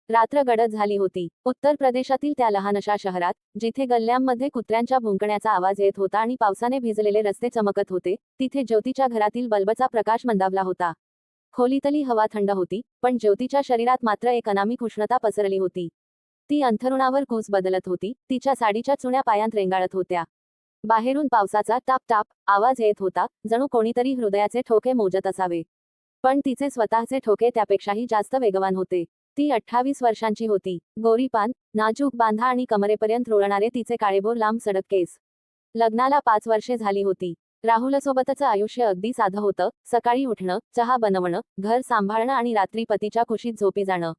रात्र गडद झाली होती. उत्तर प्रदेशातील त्या लहानशा शहरात, जिथे गल्ल्यांमध्ये कुत्र्यांच्या भुंकण्याचा आवाज येत होता आणि पावसाने भिजलेले रस्ते चमकत होते, तिथे ज्योतीच्या घरातील बल्बचा प्रकाश मंदावला होता. खोलीतली हवा थंड होती, पण ज्योतीच्या शरीरात मात्र एक अनामिक उष्णता पसरली होती. ती अंथरुणावर कूस बदलत होती, तिच्या साडीच्या चुण्या पायांत रेंगाळत होत्या. बाहेरून पावसाचा टाप टाप आवाज येत होता, जणू कोणीतरी हृदयाचे ठोके मोजत असावे. पण तिचे स्वतःचे ठोके त्यापेक्षाही जास्त वेगवान होते. ती 28 वर्षांची होती. गोरीपान, नाजूक बांधा आणि कमरेपर्यंत रुळणारे तिचे काळेभोर लांब सडक केस. लग्नाला 5 वर्षे झाली होती. राहुलसोबतचं आयुष्य अगदी साधं होतं. सकाळी उठणं, चहा बनवणं, घर सांभाळणं आणि रात्री पतीच्या कुशीत झोपी जाणं.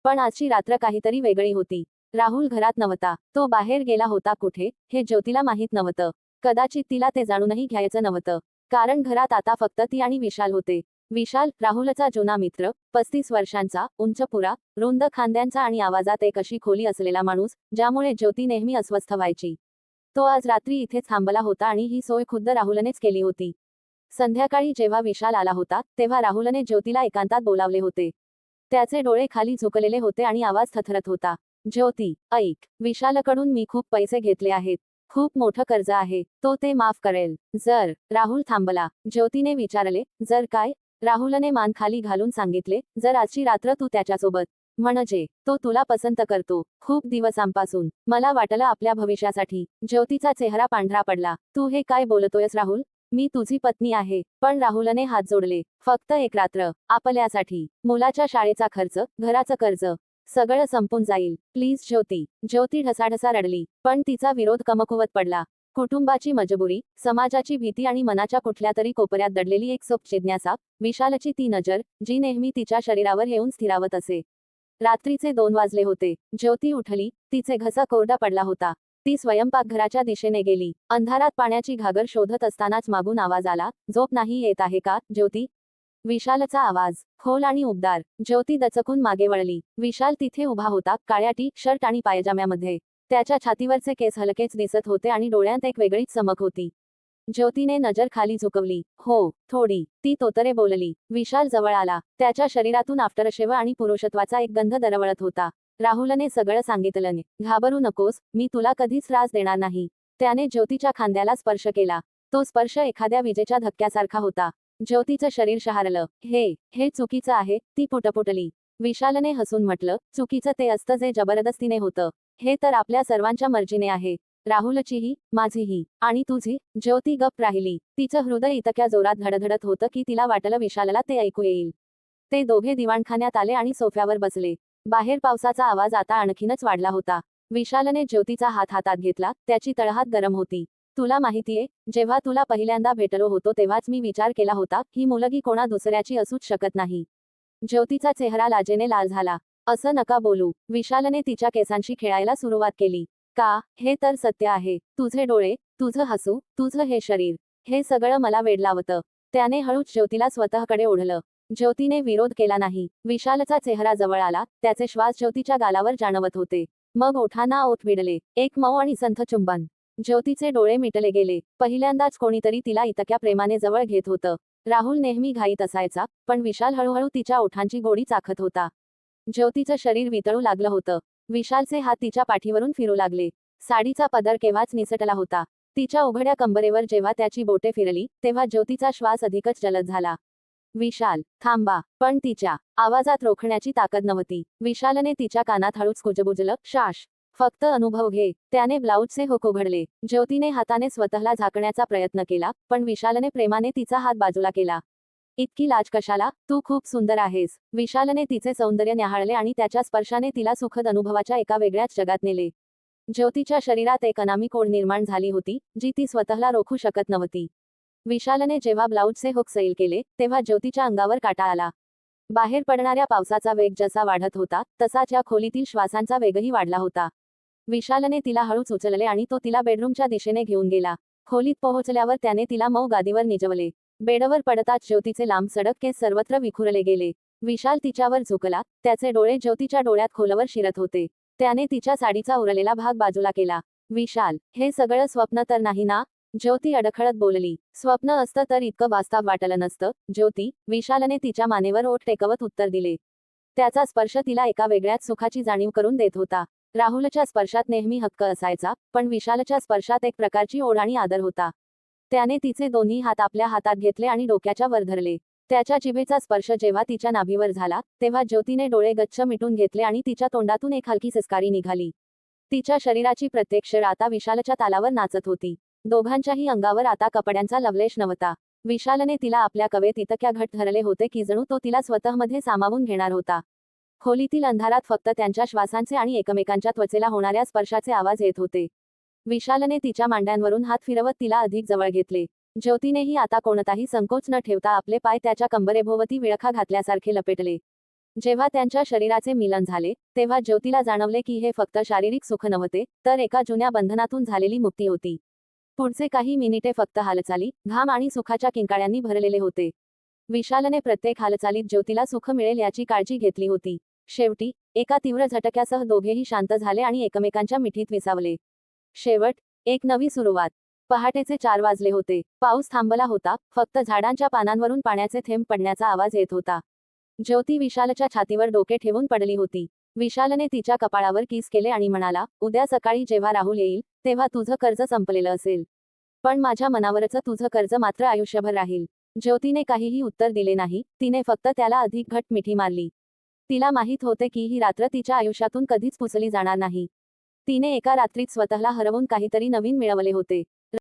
पण आजची रात्र काहीतरी वेगळी होती. राहुल घरात नव्हता. तो बाहेर गेला होता कुठे, हे ज्योतीला माहीत नव्हतं. कदाचित तिला ते जाणूनही घ्यायचं नव्हतं. कारण घरात आता फक्त ती आणि विशाल होते. विशाल, राहुलचा जुना मित्र, 35 वर्षांचा, उंचपुरा, रुंद खांद्यांचा आणि आवाजात एक अशी खोली असलेला माणूस, ज्यामुळे ज्योती नेहमी अस्वस्थ व्हायची. तो आज रात्री इथेच थांबला होता आणि ही सोय खुद्द राहुलनेच केली होती. संध्याकाळी जेव्हा विशाल आला होता, तेव्हा राहुलने ज्योतीला एकांतात बोलावले होते. त्याचे डोळे खाली झुकलेले होते आणि आवाज थरथरत होता. ज्योती, ऐक, विशालकडून मी खूप पैसे घेतले आहेत. खूप मोठं कर्ज आहे. तो ते माफ करेल. जर. राहुल थांबला. ज्योतीने विचारले, जर काय? राहुलने मान खाली घालून सांगितले, जर आजची रात्र तू त्याच्यासोबत. म्हणजे, तो तुला पसंत करतो. खूप दिवसांपासून. मला वाटलं आपल्या भविष्यासाठी. ज्योतीचा चेहरा पांढरा पडला. तू हे काय बोलतोयस राहुल? मी तुझी पत्नी आहे. पण राहुलने हात जोडले. फक्त एक रात्र. आपल्यासाठी. मुलाच्या शाळेचा खर्च, घराचं कर्ज. सगळं संपून जाईल. प्लीज ज्योती. ज्योती ढसाढसा रडली. पण तिचा विरोध कमकुवत पडला. कुटुंबाची मजबुरी, समाजाची भीती आणि मनाच्या कुठल्या तरी कोपऱ्यात दडलेली एक सोप जिज्ञासा, विशालची ती नजर, जी नेहमी तिच्या शरीरावर येऊन स्थिरावत असे. रात्रीचे 2 वाजले होते. ज्योती उठली. तिचे घसा कोरडा पडला होता. ती स्वयंपाकघराच्या दिशेने गेली. अंधारात पाण्याची घागर शोधत असतानाच मागून आवाज आला, झोप नाही येत आहे का, ज्योती? विशालचा आवाज. खोल आणि उबदार. ज्योती दचकून मागे वळली. विशाल तिथे उभा होता, काळ्या टी शर्ट आणि पायजाम्यामध्ये. त्याच्या छातीवरचे केस हलकेच दिसत होते आणि डोळ्यांत एक वेगळीच चमक होती. ज्योतीने नजर खाली झुकवली. हो, थोडी. ती तोतरे बोलली. विशाल जवळ आला. त्याच्या शरीरातून आफ्टरशेव आणि पुरुषत्वाचा एक गंध दरवळत होता. राहुलने सगळं सांगितलं. घाबरू नकोस, मी तुला कधीच त्रास देणार नाही. त्याने ज्योतीच्या खांद्याला स्पर्श केला. तो स्पर्श एखाद्या विजेच्या धक्क्यासारखा होता. ज्योतीचं शरीर शहारलं. हे चुकीचं आहे, ती पुटपुटली. विशालने हसून म्हटलं, चुकीचं ते असतं जे जबरदस्तीने होतं. हे तर आपल्या सर्वांच्या मर्जीने आहे. राहुलचीही, माझीही. आणि तुझी? ज्योती गप्प राहिली. तिचं हृदय इतक्या जोरात धडधडत होतं की तिला वाटलं विशालला ते ऐकू येईल. ते दोघे दिवाणखान्यात आले आणि सोफ्यावर बसले. बाहेर पावसाचा आवाज आता आणखीनच वाढला होता. विशालने ज्योतीचा हात हातात घेतला. त्याची तळहात गरम होती. तुला माहितीये, जेव्हा तुला पहिल्यांदा भेटलो होतो तेव्हाच मी विचार केला होता, ही मुलगी कोणा दुसऱ्याची असूच शकत नाही. ज्योतीचा चेहरा लाजेने लाल झाला. असं नका बोलू. विशालने तिच्या केसांशी खेळायला सुरुवात केली. का? हे तर सत्य आहे. तुझे डोळे, तुझं हसू, तुझं हे शरीर. हे सगळं मला वेड लावतं. त्याने हळूच ज्योतीला स्वतःकडे ओढलं. ज्योतीने विरोध केला नाही. विशालचा चेहरा जवळ आला. त्याचे श्वास ज्योतीच्या गालावर जाणवत होते. मग ओठांना ओठ भिडले. एक मऊ आणि संथ चुंबन. ज्योतीचे डोळे मिटले गेले. पहिल्यांदाच कोणीतरी तिला इतक्या प्रेमाने जवळ घेत होतं. राहुल नेहमी घाईत असायचा, पण विशाल हळूहळू तिच्या ओठांची गोडी चाखत होता. ज्योतीचं शरीर वितळू लागलं होतं. विशालचे हात तिच्या पाठीवरून फिरू लागले. साडीचा पदर केव्हाच निसटला होता. तिच्या उघड्या कंबरेवर जेव्हा त्याची बोटे फिरली, तेव्हा ज्योतीचा श्वास अधिकच जलद झाला. विशाल, थांबा. पण तिच्या आवाजात रोखण्याची ताकद नव्हती. विशालने तिच्या कानात हळूच कुजबुजलं, शाश. फक्त अनुभव घे. त्याने ब्लाऊजचे हुक उघडले. ज्योतीने हाताने स्वतःला झाकण्याचा प्रयत्न केला, पण विशालने प्रेमाने तिचा हात बाजूला केला. इतकी लाज कशाला? तू खूप सुंदर आहेस. विशालने तिचे सौंदर्य न्याहाळले आणि त्याच्या स्पर्शाने तिला सुखद अनुभवाच्या एका वेगळ्याच जगात नेले. ज्योतीच्या शरीरात एक अनामिक ओढ निर्माण झाली होती, जी ती स्वतःला रोखू शकत नव्हती. विशालने जेव्हा ब्लाऊजचे हुक सैल केले, तेव्हा ज्योतीच्या अंगावर काटा आला. बाहेर पडणाऱ्या पावसाचा वेग जसा वाढत होता, तसाच या खोलीतील श्वासांचा वेगही वाढला होता. विशालने तिला हळूच उचलले आणि तो तिला बेडरूमच्या दिशेने घेऊन गेला. खोलीत पोहोचल्यावर त्याने तिला मऊ गादीवर निजवले. बेडवर पडताच ज्योतीचे लांब सडक केस सर्वत्र विखुरले गेले. विशाल तिच्यावर झुकला. त्याचे डोळे ज्योतीच्या डोळ्यात खोलवर शिरत होते. त्याने तिच्या साडीचा उरलेला भाग बाजूला केला. विशाल, हे सगळं स्वप्न तर नाही ना? ज्योती अडखळत बोलली. स्वप्न असतं तर इतकं वास्तव वाटलं नसतं, ज्योती. विशालने तिच्या मानेवर ओठ टेकवत उत्तर दिले. त्याचा स्पर्श तिला एका वेगळ्याच सुखाची जाणीव करून देत होता. राहुलच्या स्पर्शात नेहमी हक्क असायचा, पण विशालच्या स्पर्शात एक प्रकारची ओढ आणि आदर होता. त्याने तिचे दोन्ही हात आपल्या हातात घेतले आणि डोक्याच्या वर धरले. त्याच्या जिभेचा स्पर्श जेव्हा तिच्या नाभीवर झाला, तेव्हा ज्योतीने डोळे गच्च मिटून घेतले आणि तिच्या तोंडातून एक हलकी सिसकारी निघाली. तिच्या शरीराची प्रत्येक क्षण आता विशालच्या तालावर नाचत होती. दोघांच्याही अंगावर आता कपड्यांचा लवलेश नव्हता. विशालने तिला आपल्या कवेत इतक्या घट्ट धरले होते की जणू तो तिला स्वतःमध्ये सामावून घेणार होता. खोलीतील अंधारात फक्त त्यांच्या श्वासांचे आणि एकमेकांच्या त्वचेला होणाऱ्या स्पर्शाचे आवाज येत होते. विशालने तिच्या मांड्यांवरून हात फिरवत तिला अधिक जवळ घेतले. ज्योतीनेही आता कोणताही संकोच न ठेवता आपले पाय त्याच्या कंबरेभोवती विळखा घातल्यासारखे लपेटले. जेव्हा त्यांच्या शरीराचे मिलन झाले, तेव्हा ज्योतीला जाणवले की हे फक्त शारीरिक सुख नव्हते, तर एका जुन्या बंधनातून झालेली मुक्ती होती. पुढचे काही मिनिटे फक्त हालचाली, घाम आणि सुखाच्या किंकाळ्यांनी भरलेले होते. विशालने प्रत्येक हालचालीत ज्योतीला सुख मिळेल याची काळजी घेतली होती. शेवटी एका तीव्र झटक्यासह दोघेही शांत झाले आणि एकमेकांच्या मिठीत विसावले. शेवट, एक नवी सुरुवात. पहाटेचे 4 वाजले होते. पाऊस थांबला होता, फक्त झाडांच्या पानांवरून पाण्याचे थेंब पडण्याचा आवाज येत होता. ज्योती विशालच्या छातीवर डोके ठेवून पडली होती. विशालने तिच्या कपाळावर किस केले आणि म्हणाला, उद्या सकाळी जेव्हा राहुल येईल, तेव्हा तुझं कर्ज संपलेलं असेल. पण माझ्या मनावरचं तुझं कर्ज मात्र आयुष्यभर राहील. ज्योतीने काहीही उत्तर दिले नाही, तिने फक्त त्याला अधिक घट्ट मिठी मारली. तिला माहीत होते की ही रात्र तिच्या आयुष्यातून कधीच पुसली जाणार नाही. तिने एका रात्रीत स्वतःला हरवून काहीतरी नवीन मिळवले होते.